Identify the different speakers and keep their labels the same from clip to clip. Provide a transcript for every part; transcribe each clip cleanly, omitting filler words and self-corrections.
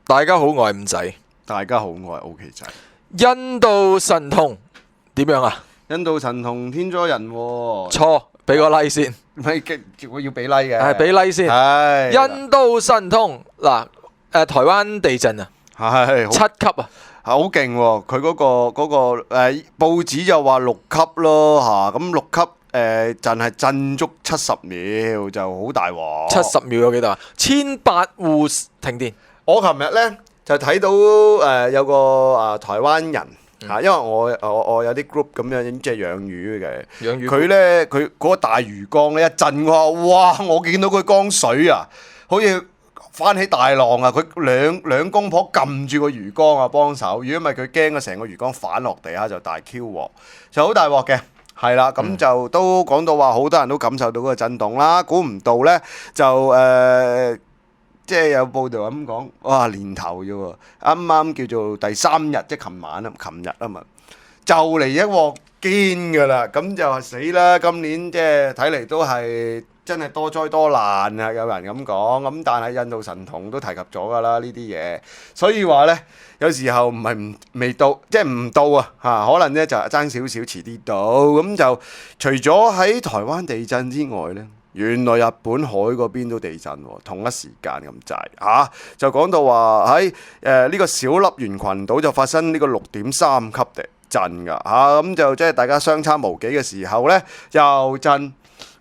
Speaker 1: 大家好，我係五仔。
Speaker 2: 大家好，我係 OK 仔。
Speaker 1: 印度神童點樣啊？
Speaker 2: 印度神童天災人禍，
Speaker 1: 錯，俾個 like 先。
Speaker 2: 唔係我要俾 like 嘅，
Speaker 1: 係俾 like 先。
Speaker 2: 係
Speaker 1: 印度神童嗱，台灣地震啊，
Speaker 2: 係
Speaker 1: 7級啊，
Speaker 2: 好勁喎！佢嗰個報紙就話6級咯嚇，咁6級就係震足70秒，就好大鑊。
Speaker 1: 70秒有幾多啊？1800戶停電。
Speaker 2: 我琴日咧就睇到有個台灣人嚇，因為我有啲 group 咁樣即係養魚嘅，
Speaker 1: 養魚
Speaker 2: 佢咧佢嗰個大魚缸咧一震嘅話，哇！我見到佢缸水啊，好似翻起大浪啊！佢兩公婆撳住個魚缸啊幫手，如果唔係佢驚啊成個魚缸反落地下就大 Q 鑊，就好大鑊嘅。係啦，咁就都講到話好多人都感受到嗰個震動啦，估唔到咧就即係有報道咁講，哇年頭啫喎，啱啱叫做第3日，即係琴日啊嘛，就嚟一鑊堅㗎啦，咁就話死啦！今年即係睇嚟都係真係多災多難啊，有人咁講，咁但係印度神童都提及咗㗎啦呢啲嘢，所以話呢，有時候唔係未到，即係唔到啊嚇，可能呢就爭少少遲啲到，咁就除咗喺台灣地震之外呢。原來日本海嗰邊都地震喎，同一時間咁滯嚇，就講到話喺呢個小笠原群島就發生呢個6.3級地震㗎嚇，咁就即係大家相差無幾嘅時候呢，又震，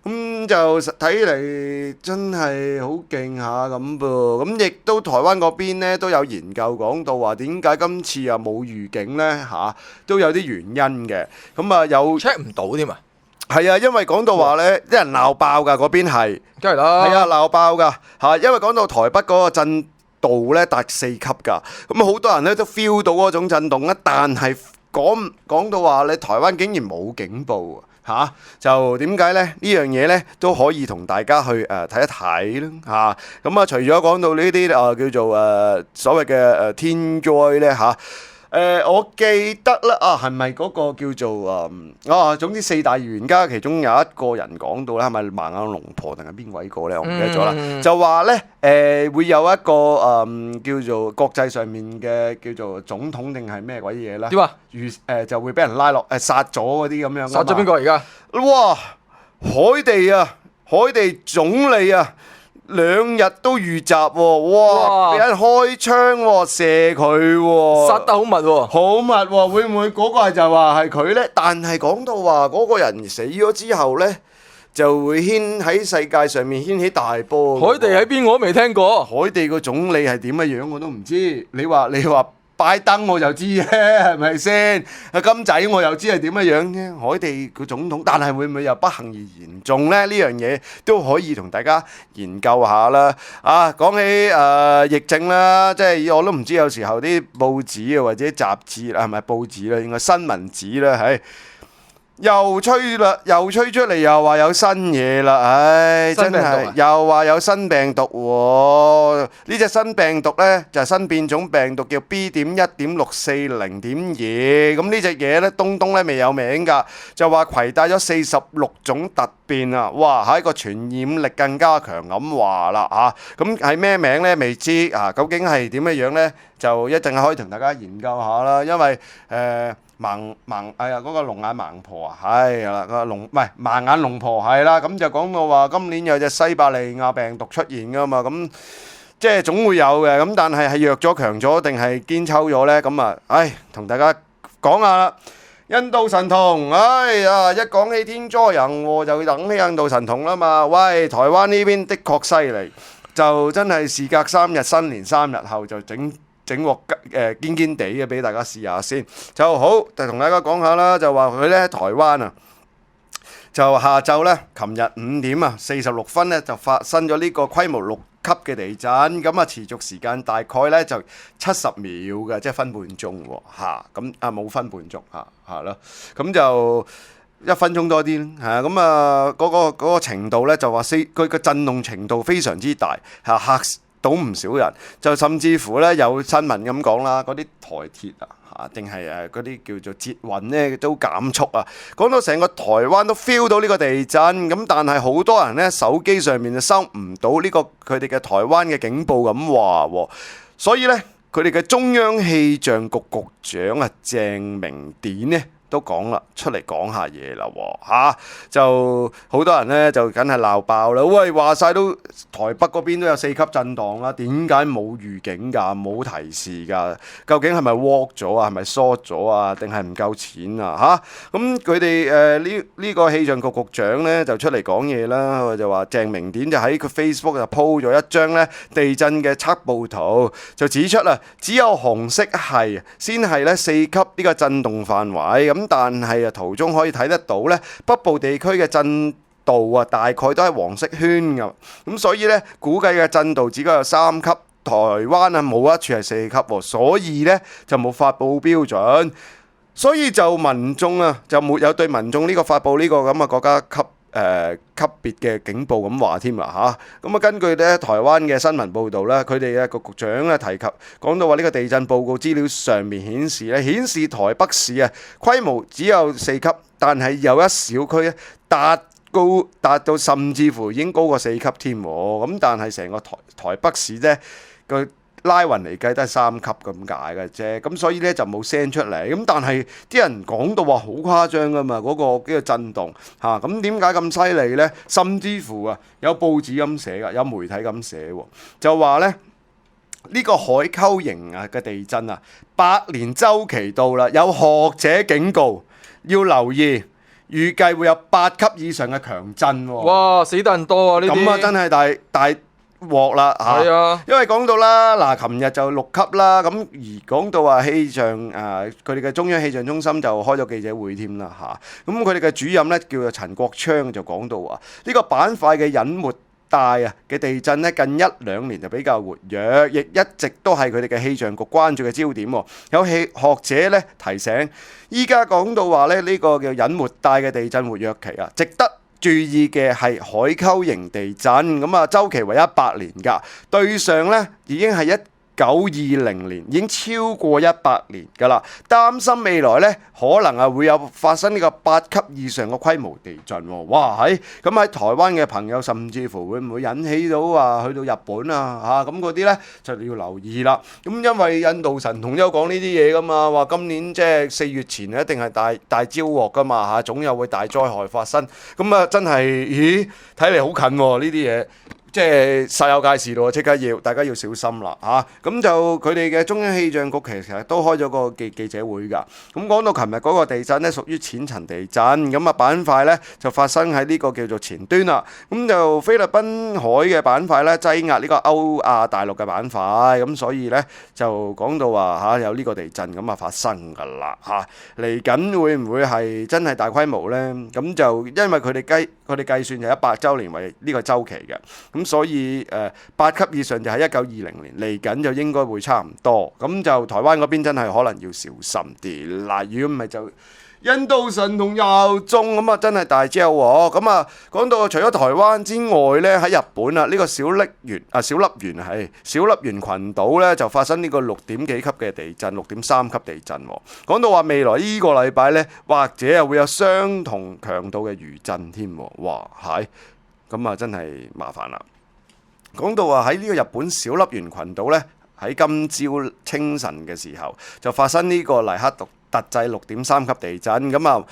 Speaker 2: 咁就睇嚟真係好勁下咁噃，咁亦都台灣嗰邊呢都有研究講到話點解今次又冇預警呢嚇，都有啲原因嘅，咁啊有
Speaker 1: check 唔到添啊！
Speaker 2: 係啊，因為講到話咧，啲人鬧爆㗎嗰邊係，
Speaker 1: 梗係啦。
Speaker 2: 係啊鬧爆㗎嚇，因為講到台北嗰個震度咧達4級㗎，咁好多人咧都 feel 到嗰種震動啊，但係講到話你台灣竟然冇警報嚇，就點解咧？呢樣嘢咧都可以同大家去睇一睇啦嚇。咁啊，除咗講到呢啲叫做所謂嘅天災咧嚇。我記得啦，係咪嗰個叫做總之4大預言家其中有一個人講到咧，係咪盲眼龍婆定係邊位個咧？我唔記得咗啦。就話咧會有一個叫做國際上面嘅叫做總統定係咩鬼嘢咧？
Speaker 1: 點啊？
Speaker 2: 就會俾人拉落殺咗嗰啲咁樣。
Speaker 1: 殺咗邊個而家？
Speaker 2: 哇！海地總理啊！2日都遇襲喎，哇！俾人開槍喎，射佢喎，
Speaker 1: 殺得好密喎，
Speaker 2: 好密喎，會唔會嗰個就話係佢呢？但係講到話嗰個人死咗之後呢，就會喺世界上面掀起大波。
Speaker 1: 海地喺邊我都未聽過。
Speaker 2: 海地個總理係點嘅樣我都唔知。你話拜登我就知啫，係咪先？金仔我又知係點嘅樣啫。海地個總統，但係會唔會又不幸而言中呢？呢樣嘢都可以同大家研究下啦。講起疫症啦，即係我都唔知有時候啲報紙啊或者雜誌係咪報紙啦，應該新聞紙啦，係。又吹出嚟，又話有新嘢啦，唉，真係又話有新病毒喎。呢隻新病毒呢，就係新變種病毒，叫 B.1.640.2。咁呢隻嘢呢，東呢未有名㗎，就話攜帶咗46種突變啊！哇，係一個傳染力更加強咁話啦嚇。咁係咩名呢？未知啊，究竟係點嘅樣呢？就一陣可以同大家研究下啦，因為嗰個龍眼盲婆啊，係啦，個唔係盲眼龍婆係啦，咁就講到話今年有隻西伯利亞病毒出現㗎嘛，咁即係總會有嘅，咁但係弱咗強咗定係堅抽咗呢？咁啊，同大家講下啦。印度神童，一講起天災人禍就諗起印度神童啦嘛。喂，台灣呢邊的確犀利，就真係事隔3日，新年3日後就整鑊堅堅地嘅俾大家試下先，就好就同大家講下啦。就話佢咧台灣啊，就下晝咧，琴日5點46分咧就發生咗呢個規模6級嘅地震，咁啊持續時間大概咧就70秒嘅，即係分半鐘喎嚇，咁冇分半鐘嚇咯，咁就1分鐘多啲啦，咁嗰個程度咧就話佢個震動程度非常之大嚇到唔少人，就甚至乎咧有新聞咁講啦，嗰啲台鐵定係嗰啲叫做捷運咧都減速啊！講到成個台灣都 feel 到呢個地震，咁但係好多人咧手機上面就收唔到呢個佢哋嘅台灣嘅警報咁話喎，所以咧佢哋嘅中央氣象局局長啊鄭明典呢都講啦，出嚟講下嘢啦喎，就好多人呢就梗係鬧爆啦。喂，話晒都台北嗰邊都有4級震盪啦，點解冇預警㗎？冇提示㗎？究竟係咪 walk 咗啊？係咪 short 咗啊？定係唔夠錢啊？咁佢哋呢個氣象局局長呢就出嚟講嘢啦，佢就話鄭明典就喺佢 Facebook 就 po 咗一張呢地震嘅測報圖，就指出啦，只有紅色係先係呢4級呢個震動範圍咁。但係圖中可以睇得到咧，北部地區嘅震度啊，大概都係黃色圈㗎。咁所以咧，估計嘅震度只夠有3級。台灣啊，冇一處係4級，所以咧就冇發布標準。所以就民眾啊，就沒有對民眾呢個發布呢個咁嘅國家級別嘅警報咁話添啊嚇。咁根據咧台灣嘅新聞報導咧，佢哋嘅局長咧提及講到話呢個地震報告資料上面顯示台北市啊規模只有4級，但係有一小區咧達到甚至乎已經高過4級添。咁但係成個台北市咧個拉勻嚟計都係3級咁解嘅啫，咁所以咧就冇聲出嚟。咁但係啲人講到話好誇張噶嘛，嗰個震動嚇，咁點解咁犀利呢？甚至乎啊，有報紙咁寫噶，有媒體咁寫喎，就話咧呢個海溝型啊嘅地震啊，100年週期到啦，有學者警告要留意，預計會有8級以上嘅強震喎。
Speaker 1: 哇！死得人多啊！呢啲
Speaker 2: 咁啊，真係大鑊啦嚇，
Speaker 1: 係啊，
Speaker 2: 因為講到啦，嗱，琴日就6級啦，咁而講到話氣象佢哋嘅中央氣象中心就開咗記者會添啦嚇，咁佢哋嘅主任咧叫做陳國昌就講到話，呢個板塊嘅隱沒帶啊嘅地震咧，近1-2年就比較活躍，亦一直都係佢哋嘅氣象局關注嘅焦點。有學者咧提醒，依家講到話咧呢個叫隱沒帶嘅地震活躍期啊，值得注意嘅係海溝型地震，咁啊週期為100年㗎，對上咧已經係1920年，已經超過100年㗎啦。擔心未來咧可能會有發生呢個8級以上嘅規模地震喎。哇，咁喺台灣嘅朋友甚至乎會唔會引起到話去到日本啊咁嗰啲咧就要留意啦。咁因為印度神童都有講呢啲嘢㗎嘛，話今年即係4月前一定係大招鑊㗎嘛總有會大災害發生。咁啊真係，睇嚟好近喎呢啲嘢。即係煞有介事咯，即刻大家要小心啦嚇！咁就佢哋嘅中央氣象局其實都開咗個記者會㗎。咁講到琴日嗰個地震呢，屬於淺層地震，咁啊板塊呢就發生喺呢個叫做前端啦。咁就菲律賓海嘅板塊呢，擠壓呢個歐亞大陸嘅板塊，咁所以呢，就講到話有呢個地震咁啊發生㗎啦嚇。嚟緊會唔會係真係大規模呢？咁就因為佢哋計算就100週年為呢個週期嘅，咁所以8級以上就係1920年，嚟緊就應該會差唔多。咁就台灣嗰邊真係可能要小心啲嗱，如果唔係就印度神童又中咁啊，真係大招喎！咁啊講到除咗台灣之外呢，喺日本啊呢個小笠原群島呢，就發生呢個6點幾級嘅地震，6.3級地震。講到話未來呢個禮拜呢，或者會有相同強度嘅餘震添。哇，咁啊真係麻煩啦！講到話喺呢個日本小笠原群島呢，喺今朝清晨嘅時候就發生呢個黎克特制6.3級地震，咁啊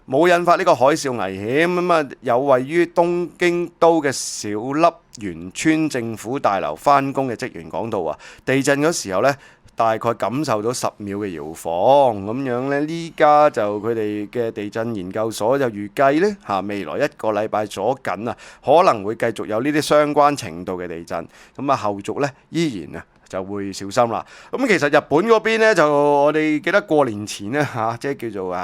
Speaker 2: 冇引發呢個海嘯危險。咁啊有位於東京都嘅小笠原村政府大樓返工嘅職員講到啊，地震嗰時候呢，大概感受到10秒嘅搖晃咁樣呢。呢家就佢哋嘅地震研究所就預計呢，未來1個禮拜左緊啊，可能會繼續有呢啲相關程度嘅地震。咁啊後續呢，依然就會小心啦。咁其實日本嗰邊呢，就我哋記得過年前呢，即係叫做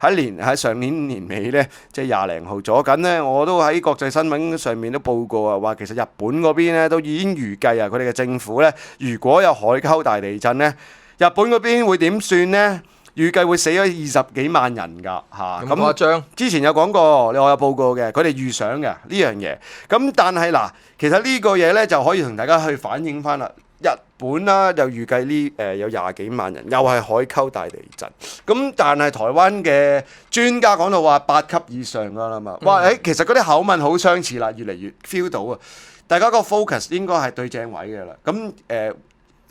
Speaker 2: 喺上年年尾呢，即係20零號左緊呢，我都喺國際新聞上面都報過啊，話其實日本嗰邊呢，都已經預計佢哋嘅政府呢，如果有海溝大地震呢，日本嗰邊會點算呢？預計會死咗20幾萬人㗎嚇。咁
Speaker 1: 誇張？
Speaker 2: 之前有講過，我有報過嘅，佢哋預想嘅呢樣嘢。咁但係嗱，其實呢個嘢呢，就可以同大家去反映翻啦。日本啦，就預計有20幾萬人，又係海溝大地震。咁但係台灣嘅專家講到話8級以上㗎啦嘛。哇！其實嗰啲口吻好相似啦，越嚟越 feel 到啊。大家個 focus 應該係對正位嘅啦。咁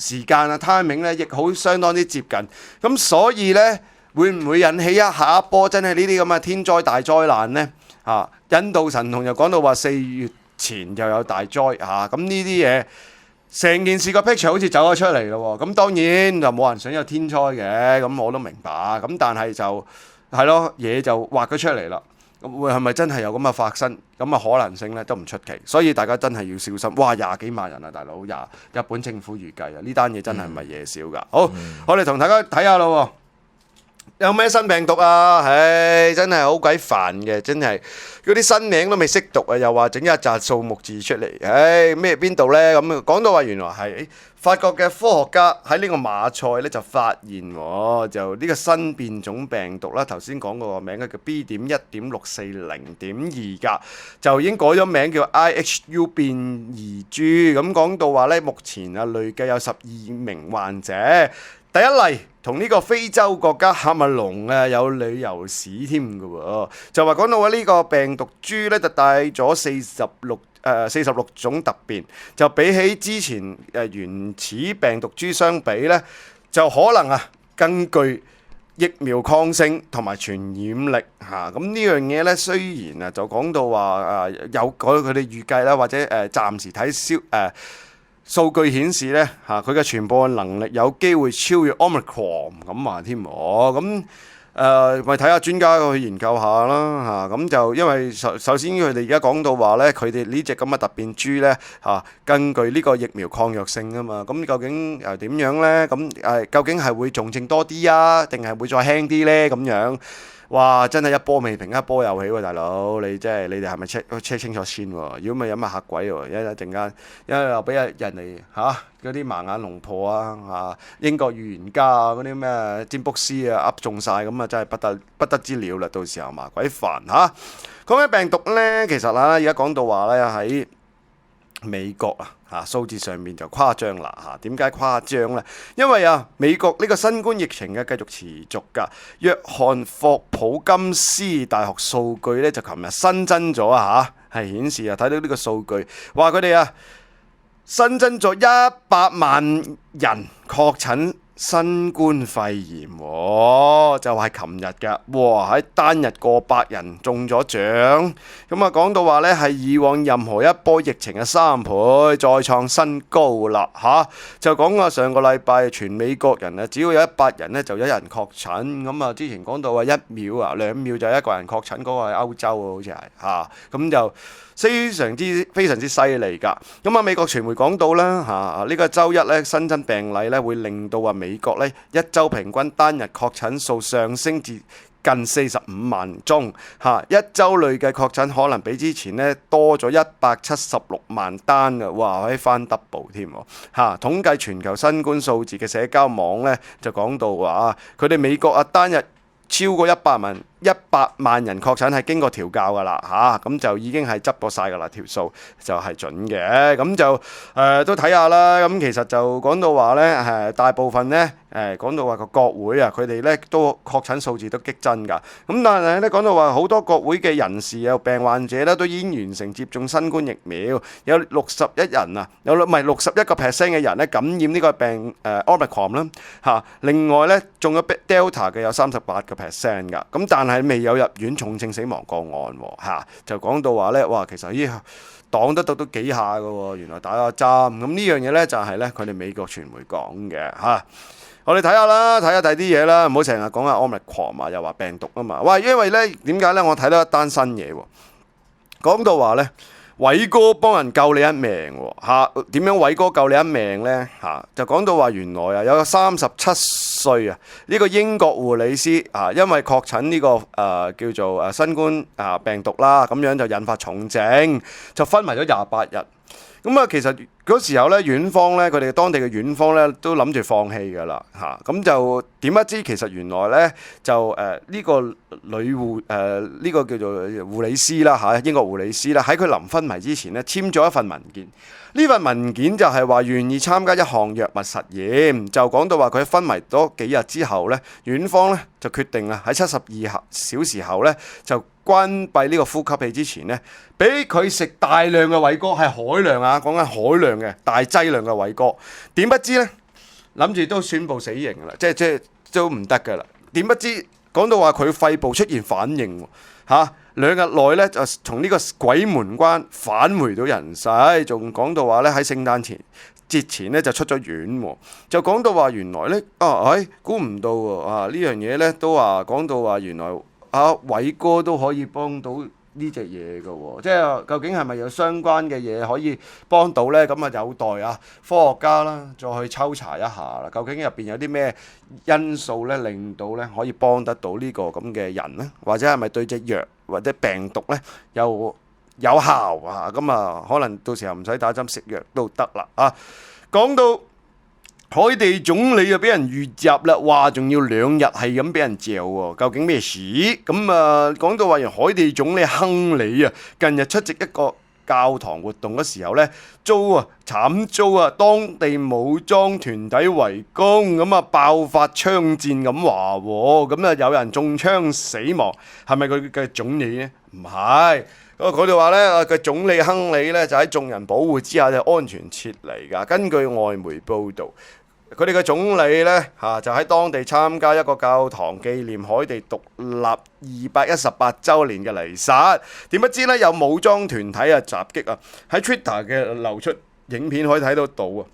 Speaker 2: 時間啊 timing 咧，亦好相當之接近。咁所以咧，會唔會引起下一波真係呢啲咁嘅天災大災難呢？印度神童又講到話4月前又有大災咁呢啲嘢。成件事個 picture 好似走咗出嚟咯喎，咁當然就冇人想有天災嘅，咁我都明白，咁但係就係咯，嘢就畫咗出嚟啦，咁會係咪真係有咁嘅發生？咁嘅可能性咧都唔出奇，所以大家真係要小心。哇，20幾萬人啊，大佬，日本政府預計啊，呢單嘢真係唔係嘢少㗎。好，我哋同大家睇下咯喎。有咩新病毒啊？唉，真係好鬼煩嘅，真係嗰啲新名都未識讀啊，又話整一紮數目字出嚟，唉，咩邊度呢？咁講到話原來係法國嘅科學家喺呢個馬賽咧就發現就呢個新變種病毒啦，頭先講過個名咧叫 B.1.640.2㗎，就已經改咗名叫 IHU 變異株。咁講到話呢，目前啊累計有12名患者。第一例同呢個非洲國家喀麥隆有旅遊史添嘅喎，就話講到話呢個病毒株咧就帶咗46種突變，就比起之前原始病毒株相比咧，就可能更具疫苗抗性同埋傳染力咁呢樣嘢咧，雖然就講到話有佢哋預計啦，或者暫時睇數據顯示咧佢嘅傳播能力有機會超越 Omicron 咁話添喎，咁咪睇下專家去研究下啦咁就因為首先佢哋而家講到話咧，佢哋呢隻咁嘅突變株咧根據呢個疫苗抗藥性啊嘛，咁究竟點樣咧？咁究竟係會重症多啲啊，定係會再輕啲咧？咁樣哇！真係一波未平一波又起喎，大佬你真係你哋係咪 check 清楚先喎？如果咪有乜嚇鬼喎？一陣間又俾人嚟嗰啲盲眼龍婆英國預言家嗰啲咩占卜師噏中晒咁啊，真係不得之了啦！到時候麻鬼煩講起病毒咧，其實而家講到話咧喺美國數字上面就誇張啦點解誇張呢？因為美國呢個新冠疫情繼續持續㗎。約翰霍普金斯大學數據咧就琴日新增咗係顯示睇到呢個數據，話佢哋新增咗100萬人確診新冠肺炎就係琴日㗎，哇！喺單日過百人中咗獎，咁講到話呢係以往任何一波疫情嘅3倍，再創新高啦就講上個禮拜全美國人只要有100人呢就有1人確診，咁之前講到話1秒2秒就一個人確診，嗰個係歐洲好似係咁就非常之犀利㗎。咁美國傳媒講到啦呢個週一呢新增病例呢會令到美國呢一週平均單日確診數上升至近45萬宗一週累計確診可能比之前呢多咗176萬單嘅，哇！可以翻 double 添統計全球新冠數字嘅社交網呢就講到話佢哋美國單日超過100萬人確診係經過調校㗎啦咁就已經係執過晒㗎啦，條數就係準嘅。咁就都睇下啦。咁其實就講到話呢大部分呢講到話個國會佢哋呢都確診數字都激增㗎。咁但係呢講到話好多國會嘅人士有病患者呢都已經完成接種新冠疫苗，有61人有61% 嘅人呢感染呢個病Omicron 啦另外呢中咗 Delta 嘅有38% 㗎。咁但係未有入院重症死亡個案就講到話呢，哇！其實擋得到都幾下㗎喎，原來打咗針。咁呢樣嘢呢，就係呢佢哋美國傳媒講嘅我哋睇下啦，睇下第啲嘢啦，唔好成日講Omicron又話病毒啊嘛。喂，因為呢點解呢？我睇到一單新嘢喎，講到話呢，偉哥幫人救你一命喎點樣偉哥救你一命呢？就講到話原來有個37歲呢個英國護理師因為確診呢個叫做新冠病毒啦，咁樣就引發重症，就昏迷咗28日。咁其實嗰時候咧，院方咧，佢哋當地嘅院方咧，都諗住放棄㗎啦咁就點不知其實原來咧就呢個女護呢個叫做護理師啦英國護理師啦，喺佢臨昏迷之前咧簽咗一份文件。呢份文件就係話願意參加一項藥物實驗，就講到話佢昏迷多幾日之後咧，院方咧就決定喺72小時後咧就關閉呢個呼吸器之前呢，俾佢食大量嘅偉哥，係海量講緊海量嘅大劑量嘅偉哥。點不知呢？諗住都宣布死刑啦，即都唔得噶啦。點不知講到話佢肺部出現反應喎，2日內咧就從呢個鬼門關返回到人世，仲講到話咧喺聖誕節前咧就出咗院喎，就講到話原來咧估唔到喎呢樣嘢咧都話講到話原來偉哥都可以幫到呢隻嘢嘅喎，即係究竟係咪有相關嘅嘢可以幫到呢？咁啊有待科學家啦再去抽查一下啦，究竟入邊有啲咩因素咧令到咧可以幫得到呢個咁嘅人呢？或者係咪對隻藥或者病毒咧有效咁可能到時候唔使打針食藥都得啦講到海地總理又俾人遇襲啦，話仲要2日係咁俾人嚼喎，究竟咩事？咁講到話海地總理亨利近日出席一個教堂活動嘅時候呢，慘遭當地武裝團體圍攻，咁爆發槍戰咁話，咁有人中槍死亡，係咪佢嘅總理呢？唔係，佢哋話呢個總理亨利呢，就喺眾人保護之下就安全撤離㗎。根據外媒報導。佢哋嘅總理呢，就喺當地參加一個教堂紀念海地獨立218週年嘅彌撒，點不知呢，有武裝團體襲擊喺 Twitter 嘅流出影片可以睇到佢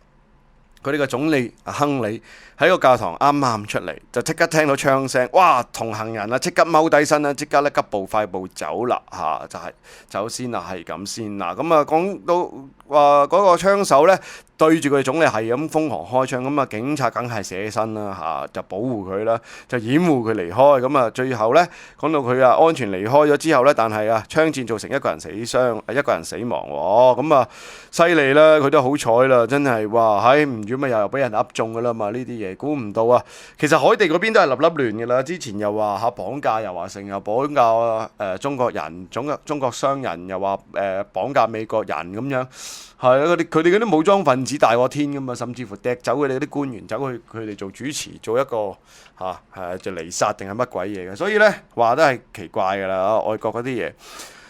Speaker 2: 哋嘅總理亨利喺個教堂啱啱出嚟，就即刻聽到槍聲，哇！同行人即刻踎低身啦，即刻咧急步快步走啦就係走先啦，係咁先啦。咁講到話嗰個槍手咧對住佢哋總理係咁瘋狂開槍，咁警察梗係捨身啦就保護佢啦，就掩護佢離開。咁最後咧講到佢安全離開咗之後咧，但係槍戰造成一個人死傷，一個人死亡喎。咁犀利啦，佢都好彩啦，真係哇！唔如果咪又俾人噏中噶啦嘛，呢啲嘢估唔到其實海地嗰邊都係粒粒亂嘅啦，之前又話綁架，又話成日綁架中國人，中國商人，又話綁架美國人咁樣。係佢哋嗰啲武裝分子大過天噶嘛，甚至乎掟走佢哋嗰啲官員走去佢哋做主持，做一個就彌撒定係乜鬼嘢嘅，所以呢，話都係奇怪噶啦，外國嗰啲嘢。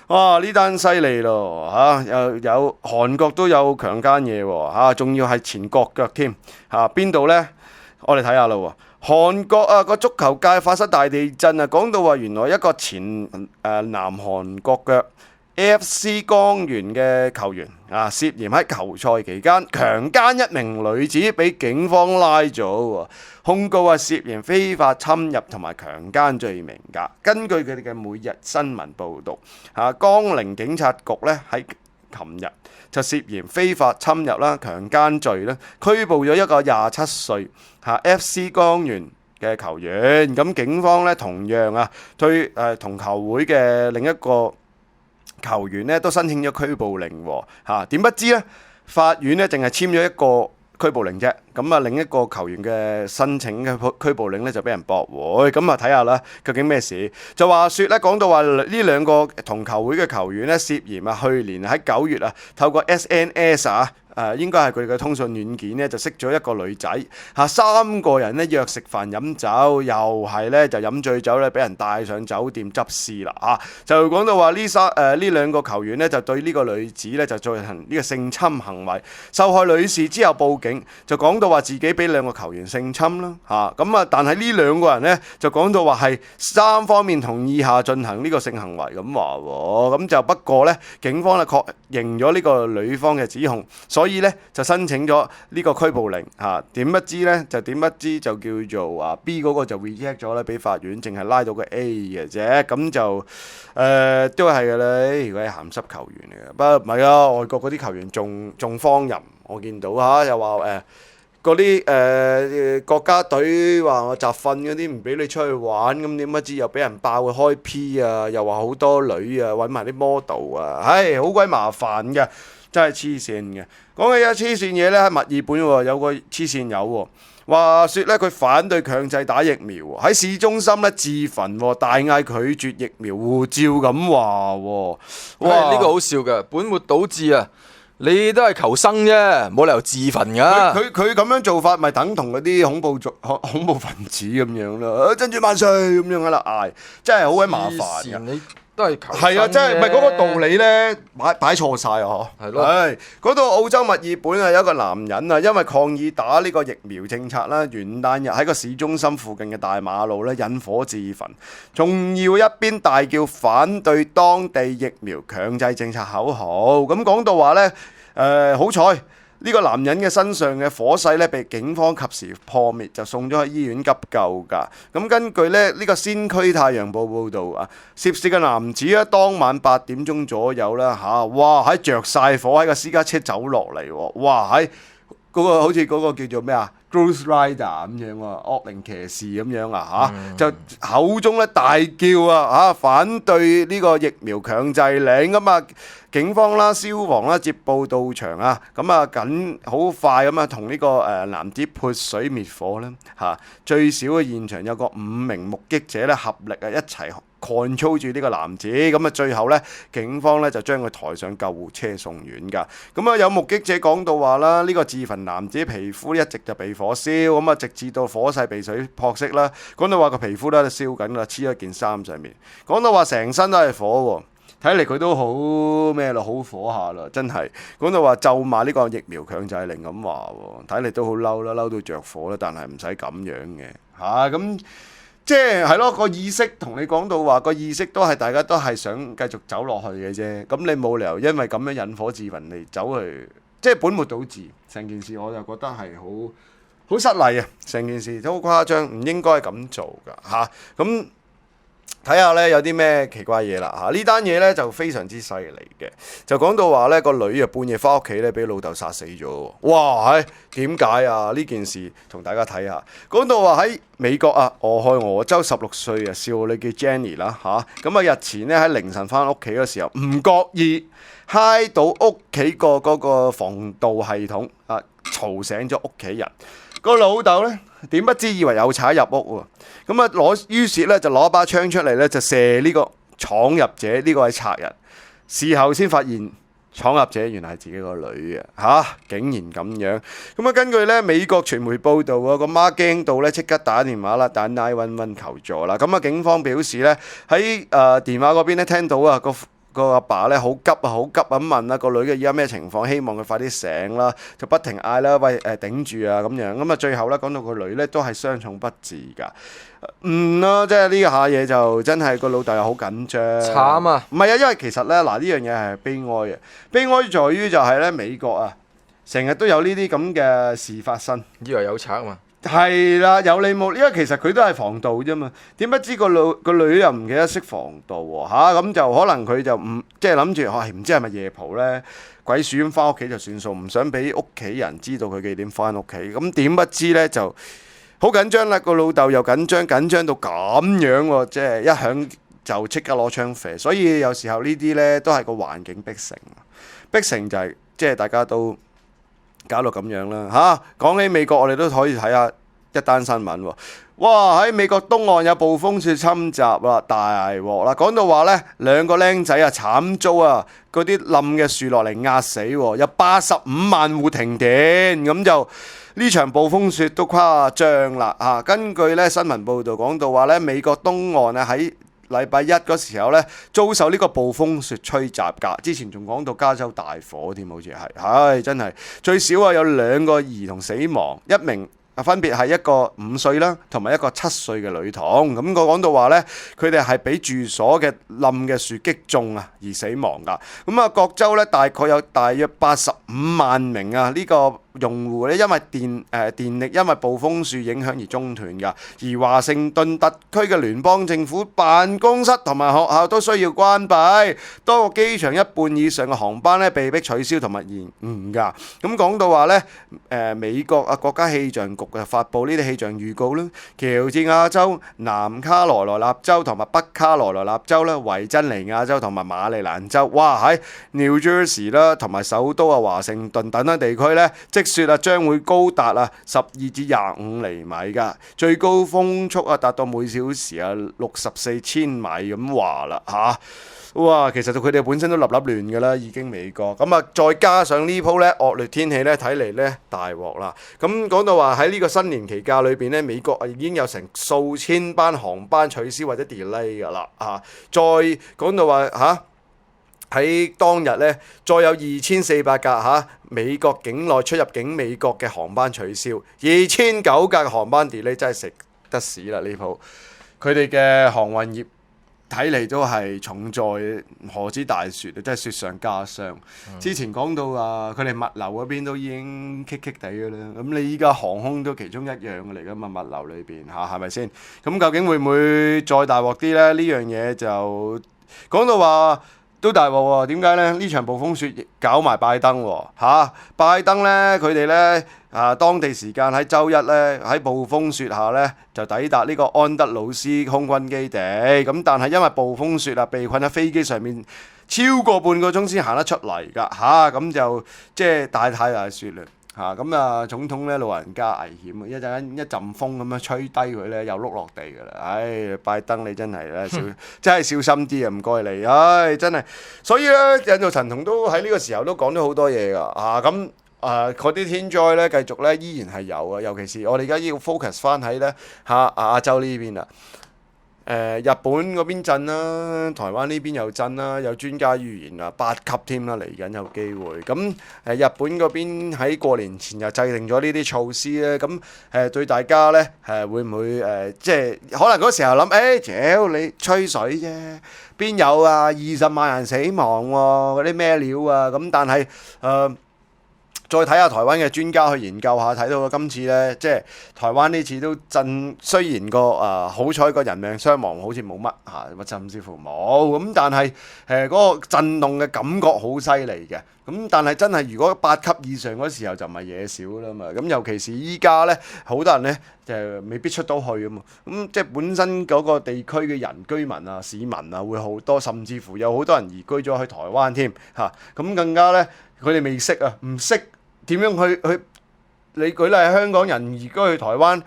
Speaker 2: 哇！呢單犀利咯又有韓國都有強姦嘢喎仲要係前國腳添邊度呢？我哋睇下啦喎，韓國個足球界發生大地震講到話原來一個前南韓國腳AFC 江原嘅球員涉嫌喺球賽期間強姦一名女子，俾警方拉咗，控告涉嫌非法侵入同埋強姦罪名㗎。根據佢哋嘅每日新聞報導，江陵警察局咧喺琴日就涉嫌非法侵入啦、強姦罪咧，拘捕咗一個27歲FC 江原嘅球員。咁警方咧同樣對同球會嘅另一個球員咧都申請咗拘捕令點不知咧法院咧淨係簽咗一個拘捕令啫，咁另一個球員嘅申請嘅拘捕令咧就俾人駁回。咁睇下啦，究竟咩事？就話說咧，講到話呢2個同球會嘅球員咧涉嫌去年喺9月透過 SNS應該係佢嘅通訊軟件咧就識咗一個女仔3個人咧約食飯飲酒，又係咧就飲醉酒咧俾人帶上酒店執屍啦就講到話呢2個球員咧就對呢個女子咧就進行呢個性侵行為，受害女士之後報警，就講到話自己俾2個球員性侵啦但係呢2個人咧就講到話係3方面同意下進行呢個性行為咁話咁就不過咧警方確認咗呢個女方嘅指控，所以咧就申請咗呢個拘捕令點不知就叫做B 嗰個就 reject 咗咧，俾法院淨係拉到個 A 嘅啫，咁就都係嘅啦。如果係鹹濕球員嚟嘅，不過唔係外國嗰啲球員仲荒淫，我見到又話嗰啲國家隊話我集訓嗰啲唔俾你出去玩，咁點不知又俾人爆開 P 又話好多女揾埋啲 model 好鬼麻煩嘅，真係黐線嘅。講起黐線嘢咧，喺墨爾本有個黐線友話說咧佢反對強制打疫苗喺市中心咧自焚大嗌拒絕疫苗護照咁話
Speaker 1: 哇！呢個好笑嘅，本末倒置你都係求生啫，冇理由自焚噶。
Speaker 2: 佢咁樣做法咪等同嗰啲恐怖分子咁樣咯，珍珠萬歲咁樣喺度嗌，真係好鬼麻煩嘅。
Speaker 1: 都係求生
Speaker 2: 係啊，真係唔係嗰個道理咧，擺錯晒啊！
Speaker 1: 係咯
Speaker 2: 嗰度澳洲墨爾本啊，有一個男人啊，因為抗議打呢個疫苗政策啦，元旦日喺個市中心附近嘅大馬路咧引火自焚，仲要一邊大叫反對當地疫苗強制政策口號。咁講到話咧，好彩。呢個男人嘅身上嘅火勢咧，被警方及時破滅，就送咗去醫院急救㗎。咁根據咧呢個先驅太陽報報導啊，涉事嘅男子咧當晚8點鐘左右啦嚇，哇喺着晒火喺個私家車走落嚟喎，哇喺嗰個好似嗰個叫做咩啊？Ghost Rider 咁樣喎，惡靈騎士咁樣啊嚇，就口中咧大叫啊嚇，反對呢個疫苗強制令咁啊！警方啦、消防啦接報到場啊，咁啊緊好快咁啊同呢個男子潑水滅火啦嚇，最少嘅現場有個5名目擊者咧合力啊一齊control住呢個男子，咁啊最後咧警方咧就將佢抬上救護車送院㗎。咁啊有目擊者講到話啦，呢個自焚男子皮膚一直就被火燒，咁啊直至到火勢被水撲熄啦。講到話個皮膚咧燒緊啦，黐咗件衫上面。講到話成身都係火喎。睇嚟佢都好咩咯，好火下啦，真係講到話咒罵呢個疫苗強制令咁話喎，睇嚟都好嬲啦，嬲到着火啦，但係唔使咁樣嘅嚇，咁即係咯個意識同你講到話個意識都係大家都係想繼續走落去嘅啫，咁你冇理由因為咁樣引火自焚嚟走去，即係本末倒置，成件事我就覺得係好失禮啊，成件事都好誇張，唔應該咁做㗎嚇，咁。睇下咧有啲咩奇怪嘢啦嚇，呢單嘢咧就非常之犀利嘅，就講到話咧個女啊半夜翻屋企咧俾老豆殺死咗喎，哇係點解啊？呢件事同大家睇下，講到話喺美國啊俄亥俄州16歲啊少女叫 Jenny 啦嚇，咁啊日前咧喺凌晨翻屋企嘅時候唔覺意揩到屋企個嗰個防盜系統啊，嘈醒咗屋企人。個老豆咧點不知以為有賊入屋喎，咁啊於是咧就攞把槍出嚟咧就射呢個闖入者呢個係賊人，事後先發現闖入者原來係自己個女嘅嚇，竟然咁樣。咁啊根據咧美國傳媒報道啊，個媽驚到咧即刻打電話啦，打911求助啦。咁啊警方表示咧喺電話嗰邊咧聽到啊個阿爸咧好急啊，好急咁問啊個女嘅而家咩情況，希望佢快啲醒啦，就不停嗌啦，喂頂住啊咁樣。咁啊最後咧講到個女咧都係傷重不治㗎。即係呢下嘢就真係個老豆又好緊張。
Speaker 1: 慘啊！
Speaker 2: 唔係啊，因為其實咧嗱呢樣嘢係悲哀嘅，悲哀在於就係咧美國啊，成日都有呢啲咁嘅事發生。
Speaker 1: 以為有賊嘛？
Speaker 2: 係啦，有你冇，因為其實佢都係防盜啫嘛。點不知個女又唔記得識防盜喎嚇，咁就可能佢就唔即係諗住，唔知係咪夜蒲咧，鬼鼠咁翻屋企就算數，唔想俾屋企人知道佢幾點翻屋企。咁點不知咧就好緊張啦，個老豆又緊張到咁樣喎，即係一響就即刻攞槍射。所以有時候呢啲咧都係個環境逼成就係即係大家都。搞到咁樣啦嚇！講起美國，我哋都可以睇下一單新聞喎。哇！喺美國東岸有暴風雪侵襲啦，大鑊啦！講到話呢兩個僆仔啊慘遭啊嗰啲冧嘅樹落嚟壓死喎，有85萬戶停電，咁就呢場暴風雪都誇張啦嚇！根據呢新聞報導講到話呢，美國東岸啊喺禮拜一嗰時候咧，遭受呢個暴風雪吹襲㗎。之前仲講到加州大火添，好似係，真係最少啊有2個兒童死亡，一名分別係一個5歲啦，同埋一個7歲嘅女童。咁我講到話咧，佢哋係俾住所嘅冧嘅樹擊中啊而死亡㗎。咁啊，各州咧大約85萬名啊呢個用戶咧因為電力因為暴風雪影響而中斷㗎，而華盛頓特區嘅聯邦政府辦公室同埋學校都需要關閉，多個機場一半以上嘅航班咧被迫取消同埋延誤㗎。咁講到話咧，美國啊國家氣象局就發布呢啲氣象預告啦，喬治亞州、南卡羅來納州同埋北卡羅來納州啦、維珍尼亞州同埋馬里蘭州，哇喺 New Jersey 啦同埋首都啊華盛頓等等地區咧，即雪啊將會高達12至25厘米㗎，最高風速達到每小時64千米咁話啦嚇。哇，其實佢哋本身都立亂㗎啦，已經美國咁啊，再加上呢鋪咧惡劣天氣咧，睇嚟咧大鑊啦。咁講到話喺呢個新年期假裏邊咧，美國已經有成數千班航班取消或者 delay 㗎啦嚇。再講到話喺當日咧，再有2400架美國境內出入境美國嘅航班取消，2900架嘅航班 delay， 真係食得屎啦呢鋪。佢哋嘅航運業睇嚟都係重載，何止大雪啊！真係雪上加霜。之前講到佢哋物流嗰邊都已經棘棘地㗎啦。咁你依家航空都其中一樣嘅嚟㗎嘛，物流裏邊係咪先？咁究竟會唔會再大鑊啲呢？呢樣嘢就講到話都大鑊喎。點解呢？呢場暴風雪搞埋拜登喎拜登呢，佢哋呢。當地時間喺週一咧，喺暴風雪下咧就抵達呢個安德魯斯空軍基地。咁但係因為暴風雪被困喺飛機上面超過半個鐘先行得出嚟㗎咁就即係大太大雪啦咁總統咧老人家危險一陣間一陣風咁樣吹低佢咧，又碌落地㗎啦。拜登你真係咧真係小心啲唔該你。真係，所以咧印度神童都喺呢個時候都講咗好多嘢㗎咁。嗰啲天災咧，繼續咧依然係有啊，尤其是我哋而家要 focus 翻喺咧亞洲呢邊日本嗰邊震啦，台灣呢邊又震啦，有專家預言8級添啦，嚟緊有機會。咁日本嗰邊喺過年前就制定咗呢啲措施咧，咁對大家咧會唔會即係可能嗰時候諗你吹水啫，邊有20萬人死亡喎？嗰啲咩料咁但係再睇下台灣嘅專家去研究下，睇到今次呢，即係台灣呢次都震，雖然好彩個人命傷亡好似冇乜甚至乎冇咁，但係嗰個震動嘅感覺好犀利嘅。咁但係真係如果8級以上嗰時候就唔係嘢少啦嘛。咁尤其是依家呢，好多人呢就未必出到去啊嘛。咁即係本身嗰個地區嘅居民市民會好多，甚至乎有好多人移居咗去台灣添咁更加呢，佢哋未識唔識。點樣去？你舉例香港人移居去台灣，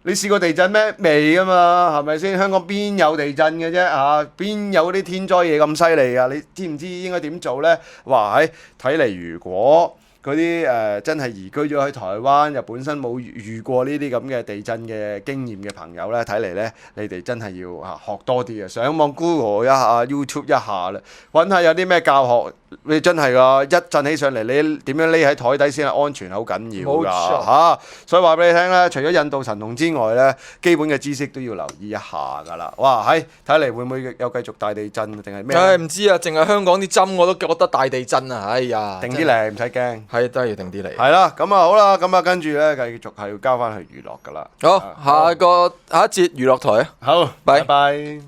Speaker 2: 你試過地震咩？未啊嘛，係咪先？香港邊有地震嘅啫邊有啲天災嘢咁犀利啊？你知唔知應該點做呢？哇！睇嚟如果嗰啲真係移居咗去台灣，又本身冇遇過呢啲咁嘅地震嘅經驗嘅朋友呢，睇嚟呢，你哋真係要學多啲上網 Google 一下 YouTube 一下啦，揾下有啲咩教學。你真係一震起上嚟，你點樣匿喺台底先係安全，好緊要㗎所以話俾你聽咧，除咗印度神童之外咧，基本嘅知識都要留意一下㗎啦。哇！睇嚟會唔會有繼續大地震定係咩？
Speaker 1: 唔知淨係香港啲針我都覺得大地震啊！哎呀，
Speaker 2: 定啲嚟，唔使驚。
Speaker 1: 都係要定啲嚟。
Speaker 2: 係啦，咁好啦，咁跟住咧繼續係要交翻去娛樂㗎啦。
Speaker 1: 好，下一節娛樂台
Speaker 2: 好，拜拜。